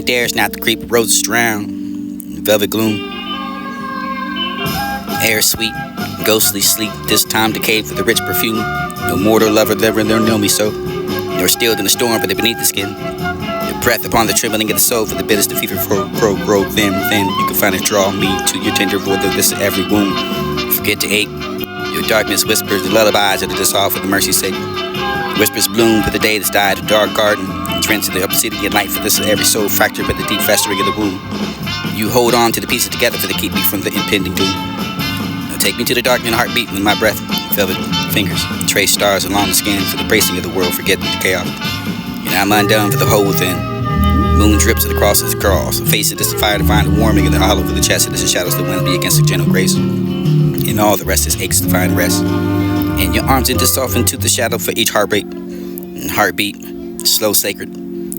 dares not to creep, roses drown in velvet gloom. Air sweet, ghostly sleep, this time decayed for the rich perfume. No mortal lover ever know me so, nor stilled in the storm, but beneath the skin. Your breath upon the trembling of the soul, for the bitters, the fever grow thin. You can find it, draw me to your tender void, though this is every wound. Forget to ache. Your darkness whispers the lullabies of the dissolve for the mercy's sake. Whispers bloom for the day that's died, a dark garden, entrenched in the obsidian light, for this is every soul fractured by the deep festering of the wound. You hold on to the pieces together for to keep me from the impending doom. Now take me to the darkening heartbeat with my breath, velvet fingers, trace stars along the skin for the bracing of the world, forget the chaos. And I'm undone for the whole within. Moon drips across its cross, the face of this fire divine, the warming of the hollow of the chest, and the shadows the wind be against the gentle grace. And all the rest is aches to find rest. And your arms into soften to the shadow for each heartbreak. And heartbeat, slow sacred.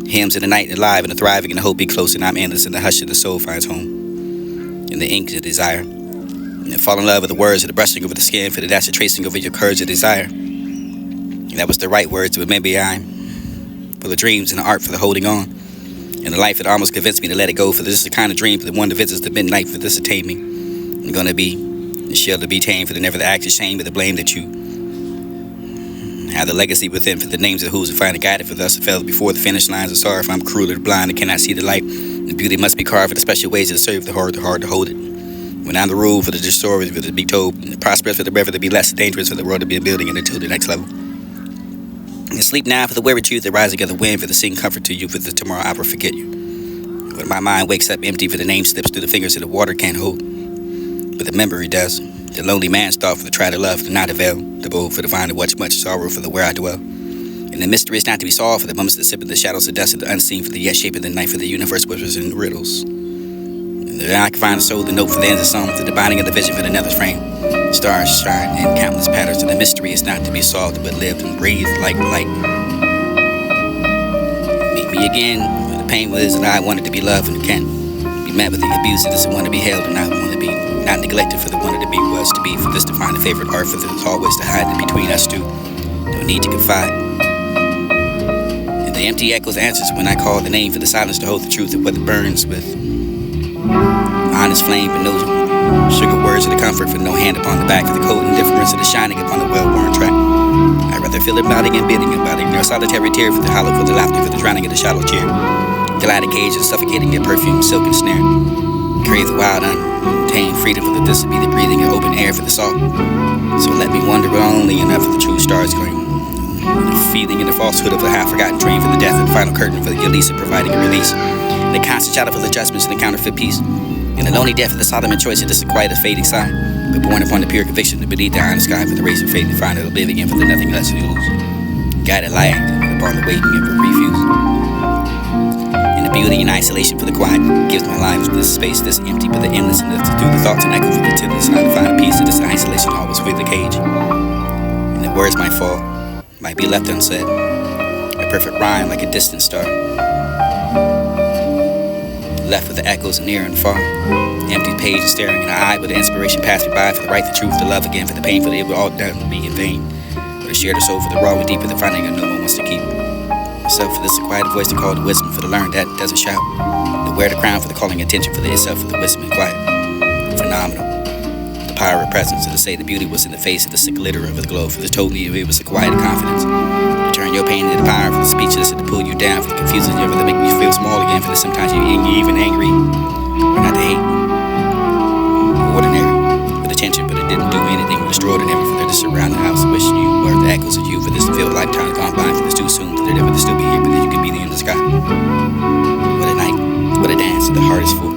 Hymns in the night, alive and thriving, and the hope be close, and I'm endless, and the hush of the soul finds home. In the ink of desire. And fall in love with the words of the brushing over the skin, for that's the tracing over your courage of desire. And that was the right words to remember I'm full of dreams and the art for the holding on. And the life that almost convinced me to let it go, for this is the kind of dream for the one that visits the midnight, for this to tame me. I'm gonna be the shield to be tamed, for the never the act of shame, but the blame that you have the legacy within, for the names of who's finally guided for thus fell before the finish lines of sorrow. If I'm cruel or blind and cannot see the light, the beauty must be carved for the special ways to serve the hard to hold it. When I'm the rule for the destroyers, for the be told, and the prosperous for the river to be less dangerous, for the world to be a building and until the next level. And sleep now for the weary truth that rising of the wind, for the sing comfort to you, for the tomorrow I will forget you. When my mind wakes up empty, for the name slips through the fingers that the water can't hold, but the memory does. The lonely man's thought for the try to love, to not avail, the bold for the vine to watch much sorrow for the where I dwell. And the mystery is not to be solved for the moments that sip in the shadows of dust of the unseen, for the yet shape of the night, for the universe whispers and riddles. And I can find the soul, the note for the ends of song, for the binding of the vision for another's frame. Stars shine in countless patterns, and the mystery is not to be solved, but lived and breathed like light. Meet me again, where the pain was, and I wanted to be loved and can be met with the abuse that doesn't want to be held, and I want to be not neglected, for the wanted to be was to be, for this to find a favorite art, for there's always to hide in between us two. No need to confide. And the empty echoes answers when I call the name, for the silence to hold the truth of what it burns with. Honest flame, but no sugar words of the comfort, for no hand upon the back, for the cold indifference of the shining upon the well-worn track. I'd rather feel it bounding and bidding about it, your solitary tear for the hollow, for the laughter, for the drowning of the shallow chair. Gliding cage and suffocating your perfume, silk and snare. Crave the wild, untamed freedom, for the this to be the breathing and open air for the salt. So let me wonder only enough for the true stars going. The feeling in the falsehood of the half-forgotten dream, for the death of the final curtain, for the Elisa providing a release. And the constant shadow for the adjustments and the counterfeit peace. And the lonely death of the Solomon choice of this quiet a fading sign, but born upon the pure conviction to beneath the iron sky, for the race of faith to find a living and for the nothing less to lose. Guided light upon the waiting and for refuse. And the beauty and isolation for the quiet gives my life this space, this empty, but the endless, and through the thoughts and echo for the tenderness, and I find a piece of this isolation always with the cage. And the words might fall, might be left unsaid, a perfect rhyme like a distant star. Left with the echoes near and far. Empty page and staring in the eye, but the inspiration passed me by, for the right, the truth, the love again, for the pain, for the it would all done be in vain. For the share the soul, for the raw and deeper, the finding of no one wants to keep. Myself for this a quiet voice to call the wisdom, for the learn that doesn't shout. The wear the crown for the calling attention, for the itself, for the wisdom and quiet. Phenomenal. The power of presence, and to say the beauty was in the face of the sick glitter of the glow, for the told me it was a quiet confidence. To turn your pain into the power, for the speechless, and to pull you down, for the confusion, for the make me feel small again, for the sometimes you're even angry, or not to hate. Ordinary, for the tension, but it didn't do anything extraordinary, for the surround the house, wishing you were the echoes of you, for this to feel lifetime gone by, for this too soon, for the never to still be here, but that you can be there in the sky. What a night, what a dance, the heart is full.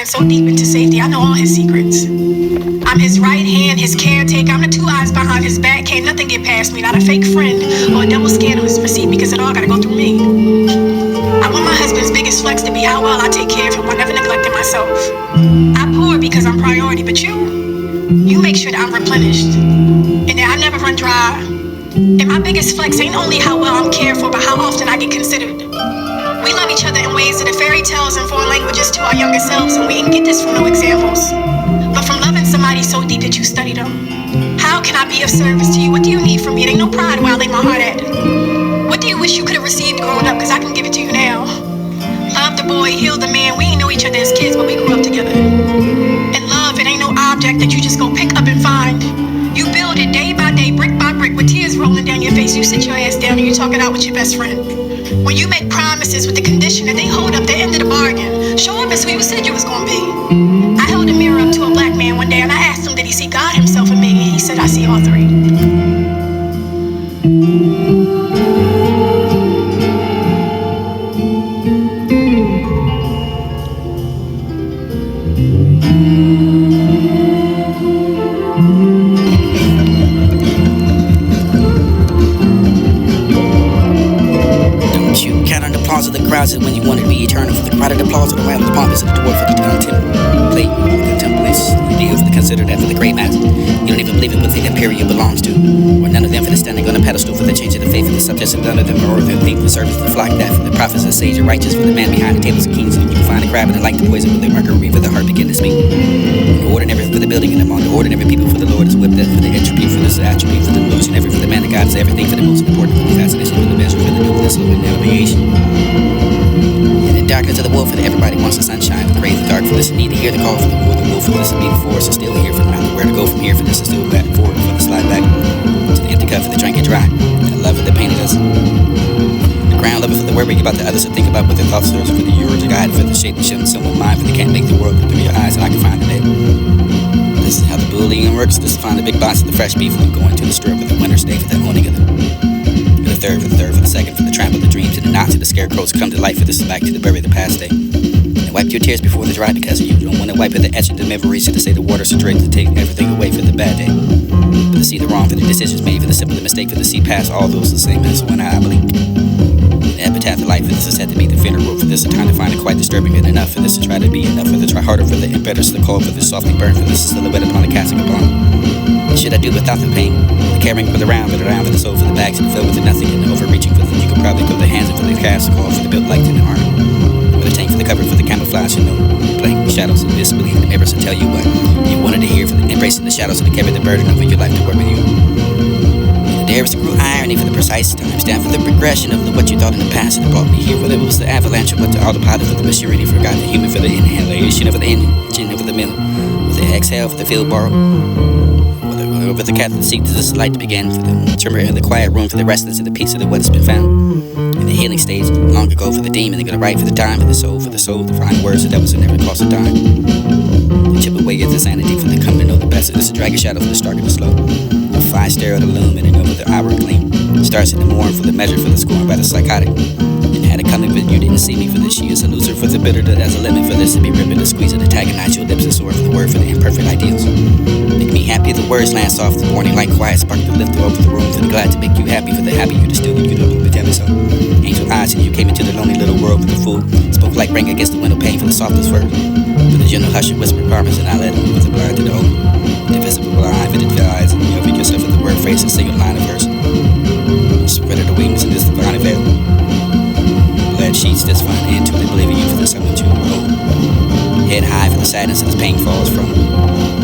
So deep into safety, I know all his secrets. I'm his right hand, his caretaker. I'm the two eyes behind his back. Can't nothing get past me. Not a fake friend or a double scandalous receipt, because it all gotta go through me. I want my husband's biggest flex to be how well I take care of him while never neglecting myself. I pour because I'm priority, but you make sure that I'm replenished and that I never run dry. And my biggest flex ain't only how well I'm cared for, but how often I get considered. We love each other in ways that are fairy tales and foreign languages to our younger selves, and we didn't get this from no examples. But from loving somebody so deep that you study them, how can I be of service to you? What do you need from me? It ain't no pride where I lay my heart at. What do you wish you could have received growing up? Because I can give it to you now. Love the boy, heal the man. We ain't know each other as kids, but we grew up together. And love, it ain't no object that you just go pick up and find. You build it day by day, brick by brick, with tears rolling down your face. You sit your ass down and you talk it out with your best friend. When you make promises with the condition that they hold up the end of the bargain, show up as who you said you was gonna be. I held a mirror up to a black man one day and I asked him, did he see God, himself, and me? And he said, I see all three. Of the crowds and when you wanted to be eternal, for the crowded applause of the wild pompous of the dwarf of the contemplate the templates, the deal for the considered that for the great mass. You don't even believe in what the imperium belongs to, or none of them for the standing on a pedestal for the change of the faith of the subjects, and none of them or their thief, the service, the flock, that for the prophets, the sage, and righteous, for the man behind the tables of kings, and you can find a crab and the like the poison with the mercury for the heart begin to speak. The ordinary for the building and among the ordinary people for the Lord is whipped death for the entropy for this attribute for the illusionary for the man of God is everything for the most important for the fascination for the measure for the nucleus of the navigation. In the darkness of the wolf, and everybody wants the sunshine. The gray, the dark for this, and need to hear the call for the wolf for this, and be the force, and still here for the mountain. Where to go from here for this, and still back and forward for the slide back to the empty cup for the drink and dry. And the love of the painted us. The ground level for the worry about the others, to think about what their thoughts are for the euro to guide for the shape and show someone mind, for they can't make the world through your eyes, and I can find the day. This is how the bullying works. This is find the big box of the fresh beef and going to the store for the winter's day for the owning of the third, for the second, for the tramp of the dreams, and the knots of the scarecrows come to life for this, back to the bury the past day. And wipe your tears before the dry because you don't want to wipe at the etch of the memories, to say the water's so dirty to take everything away for the bad day. For the see the wrong, for the decisions made, for the simple mistake, for the see past all those the same as when I believe. The epitaph of life, for this is said to be the funeral, for this a time to find it quite disturbing and enough, for this to try to be enough, for the try harder, for the impetus to call, for the softly burn, for this is silhouette upon the casting upon. What should I do without the pain? The caring for the round, for the soul, for the bags, and the fill with the nothing, and the overreaching, for the you could probably put the hands in for the cast, call for the built light in the arm. For the tank, for the cover, for the camouflage, and no blank shadows and disbelief in the mirrors to tell you what you wanted to hear, for the embracing the shadows and to carry the burden over your life to work with you. There is the cruel irony for the precise time stand for the progression of what you thought in the past, and it brought me here for it was the avalanche of what the autopilot for the maturity forgot the human for the inhalation of the engine over the middle, for the exhale for the field borrow, over the cat for the seat to this light to begin, for the tremor in the quiet room for the restless and the peace of the what has been found in the healing stage long ago, for the demon they're gonna write for the time for the soul to find words that was never cost a dime, to chip away at the sanity for the come to know the best. This is dragon shadow for the stark and the slow. The fire stare of the illuminating over the hour gleam. Starts in the morn for the measure for the scorn by the psychotic. And had it coming, but you didn't see me for this. She is a loser for the bitter as a limit for this. To be ripping the squeeze of the antagonize your lips and sword for the word for the imperfect ideals. Make me happy, the words land soft, the warning like quiet spark the lift over the room for the glad to make you happy, for the happy you to still you to with heaven. So angel eyes and you came into the lonely little world for the fool. Spoke like rain against the window pane for the softest word. For the gentle hush and whisper promise, and I let him with the blind to the open. The visible eye for the eyes, and you over yourself with the word phrase and single line of verse. Spread of the wings in this divine veil. Glad sheets this fine end to the believing you for the someone to hold. Head high for the sadness and the pain falls from.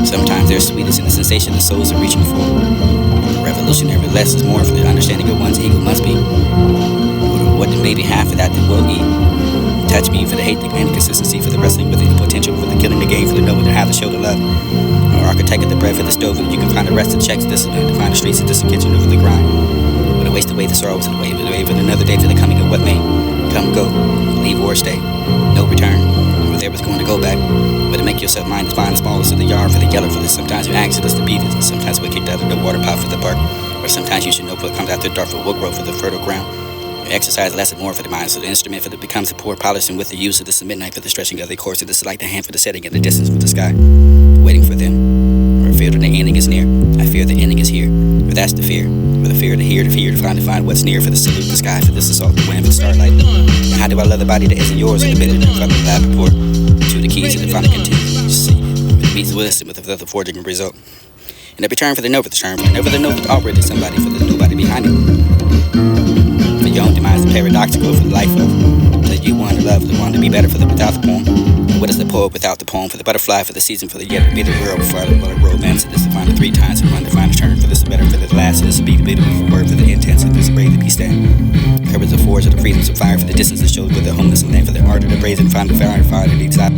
Sometimes there's sweetness in the sensation the souls are reaching for. The revolutionary less is more for the understanding of one's ego must be. What maybe half of that will eat. Touch me for the hate, the inconsistency, for the wrestling with the potential, for the killing the game, for the knowing to have to show the love. Or architect of the bread for the stove, and you can find the rest of the checks, discipline, to find the streets of this kitchen over the grind. But to waste away the sorrows and the wave for another day for the coming of what may come, go, leave or stay. No return, where there was going to go back. But to make yourself mind as fine and small as the yard for the yellow for this. Sometimes you ask us to beat it, and sometimes we're kicked out of the water pot for the bark. Or sometimes you should know what comes out the dark for will grow for the fertile ground. Your exercise less and more for the mind, so the instrument for the becomes a poor polishing with the use of this midnight for the stretching of the course of this like the hand for the setting of the distance with the sky. Waiting for them. Or fear that the ending is near. I fear the ending is here. Or that's the fear. Or the fear to hear, to find what's near for the salute the sky, for this assault the wind for the starlight. And how do I love the body that isn't yours, or the bitter from the lab report? To the keys of the final continue. Just see. It meets wisdom with the forging result. And a return for the no for the term, and over the no for already somebody for the nobody behind it. For your own demise, the paradoxical for the life of. That you want to love, the one to be better for the without the poem. What is the poet without the poem? For the butterfly, for the season, for the yet to be the world, for the romance, and this to find it 3 times, and one to find a turn, for this better, for the last, and this to be the beautiful word, for the intense, and this brave to be stand. Courage of forge of the freedoms of fire, for the distance that shows with the homeless and land, for the art of the brazen, find the fire, the desire.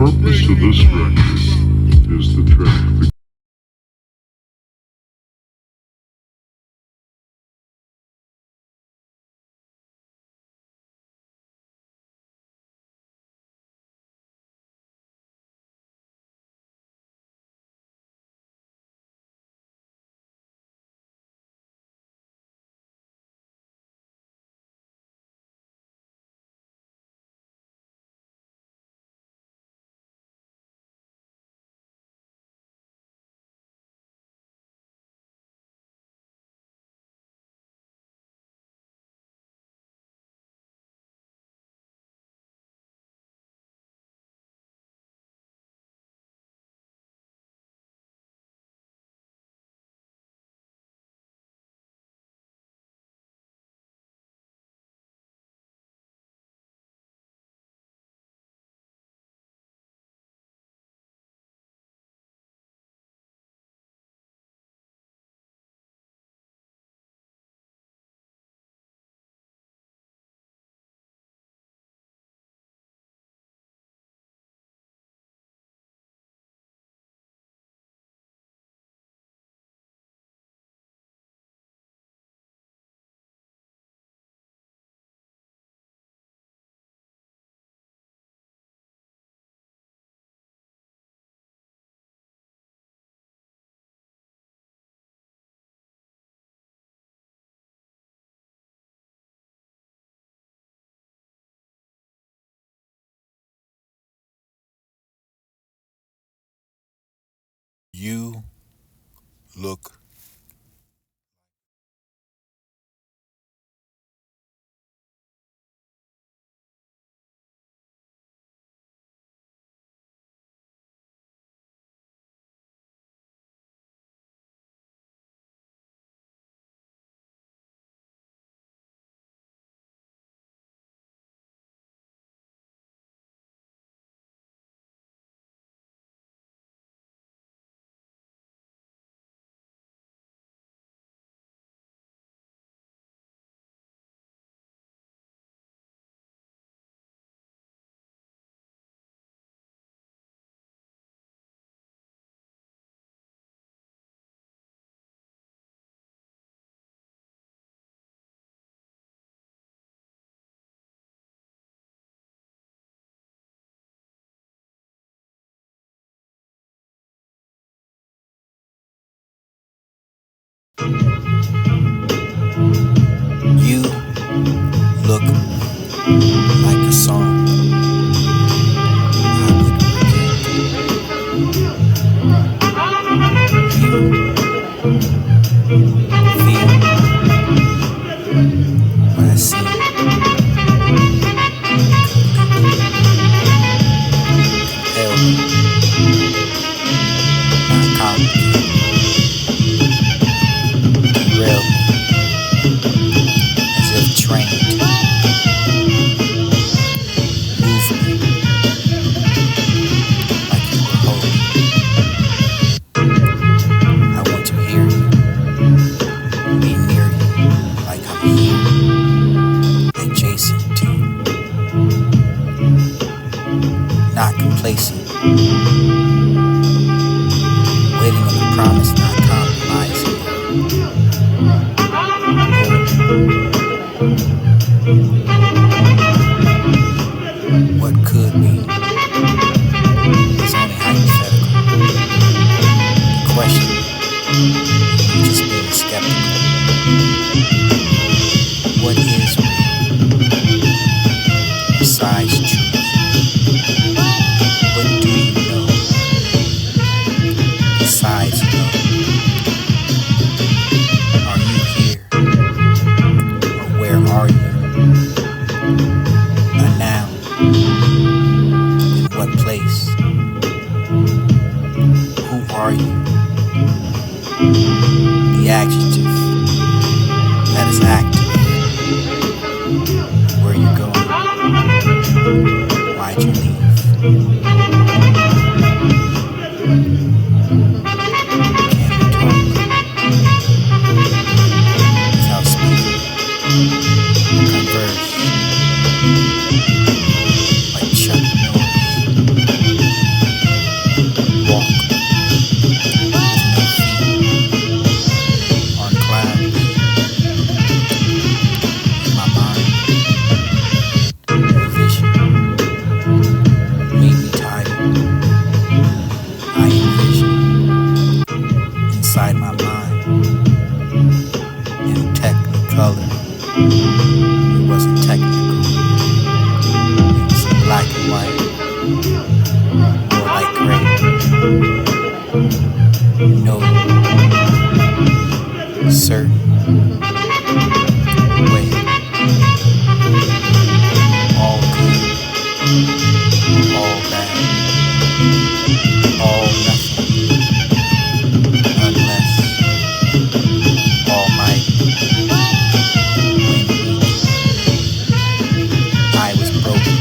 purpose of this record is the track. You look you look like a song I would forget. You feel what I see. Compel me, not complicate. Derail me as if trained. Move me like you were holy. I want to hear you, be near you like I'm here, adjacent to you, not complacent, waiting on the promise, not compromising. What could be is only hypothetical. The question, just being skeptical. What is real besides truth? What do you know besides know? Are you here? Or where are you? A noun. In what place? Who are you? The adjective that is active. Where you going? Why'd you leave? Can you talk without speaking? Converse like Chuck Norris. white, more like gray. No certain way. All good, all bad, all nothing, unless Almighty. When weak, I was broken,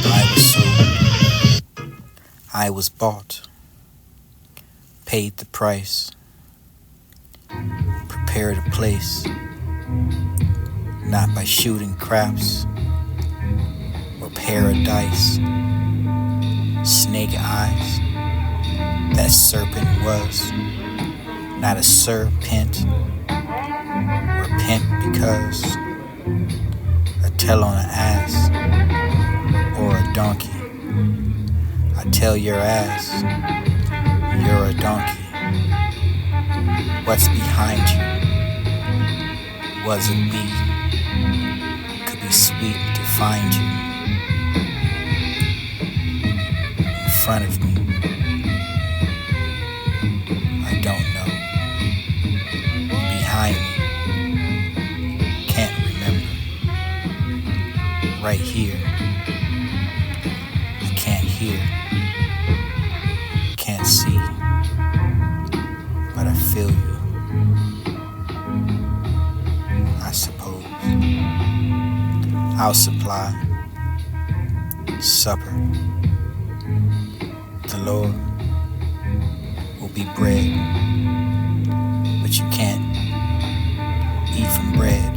I was sold, I was bought, paid the price, prepared a place, not by shooting craps or paradise. Snake eyes, that serpent was not a serpent. Repent because I tell on an ass or a donkey. I tell your ass you're a donkey. What's behind you? Wasn't be, could be sweet to find you. In front of me, I don't know. Behind me, can't remember. Right here, I can't hear, can't see, but I feel you. I suppose I'll supply supper. The Lord will be bread, but you can't eat from bread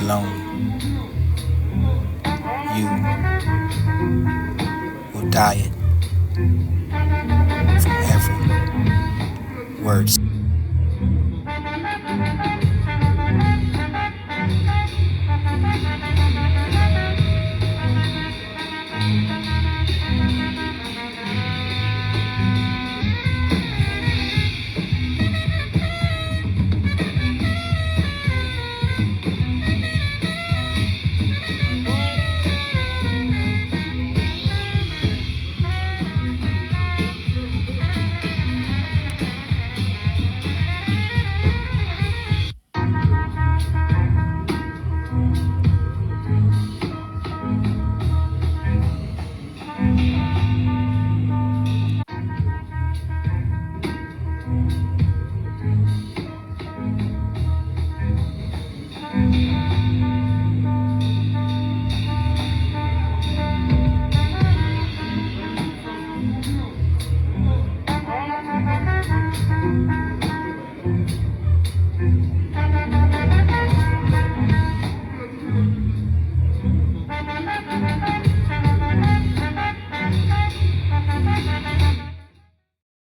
alone. You will diet from every word.